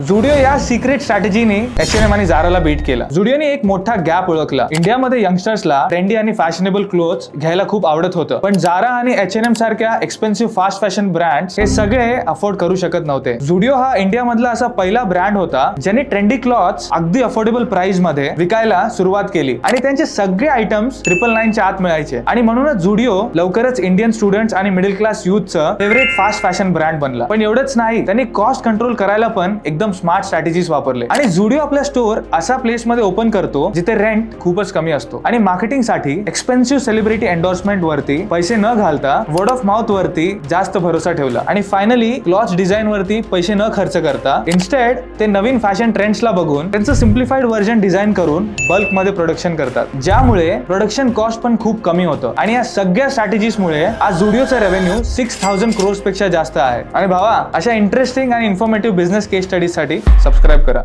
झुडिओ या secret स्ट्रॅटेजीने H&M आणि झाराला bit केला. झुडिओने एक मोठा गॅप ओळखला. इंडियामध्ये यंगस्टर्सला ट्रेंडी आणि फॅशनेबल क्लोथ्स घ्यायला खूप आवडत होतं, पण झारा आणि H&M सारख्या एक्सपेन्सिव्ह फास्ट फॅशन ब्रँड्स हे सगळे अफोर्ड करू शकत नव्हते. झुडिओ हा इंडियामधला असा पहिला ब्रँड होता ज्याने ट्रेंडी क्लॉथ्स अगदी अफोर्डेबल प्राइस मध्ये विकायला सुरुवात केली आणि त्यांचे सगळे आयटम्स 999 च्या आत मिळायचे. आणि म्हणूनच झुडिओ लवकरच इंडियन स्टुडंट्स आणि मिडल क्लास युथचं फेवरेट फास्ट फॅशन ब्रँड बनला. पण एवढंच नाही, त्यांनी कॉस्ट कंट्रोल करायला पण एकदम स्मार्ट स्ट्रॅटेजीज वापरले. आणि झुडिओ आपला स्टोर असा प्लेस मध्ये ओपन करतो जिथे रेंट खूपच कमी असतो आणि मार्केटिंग साठी एक्सपेन्सिव्ह सेलिब्रिटी एंडोर्समेंट वरती पैसे न घालता वर्ड ऑफ माउथ वरती जास्त भरोसा ठेवला. आणि फायनली क्लॉथ डिझाईन वरती पैसे न खर्च करता इन्स्टेड ते नवीन फॅशन ट्रेंड्सला बघून त्यांचं सिम्प्लिफाईड व्हर्जन डिझाईन करून बल्क मध्ये प्रोडक्शन करतात, ज्यामुळे प्रोडक्शन कॉस्ट पण खूप कमी होतं. आणि या सगळ्या स्ट्रॅटेजीजमुळे आज झुडिओचा रेव्हेन्यू 6000 crores पेक्षा जास्त आहे. आणि भावा, अशा इंटरेस्टिंग आणि इन्फॉर्मेटिव्ह बिझनेस केस स्टडीज साठी सबस्क्राईब करा.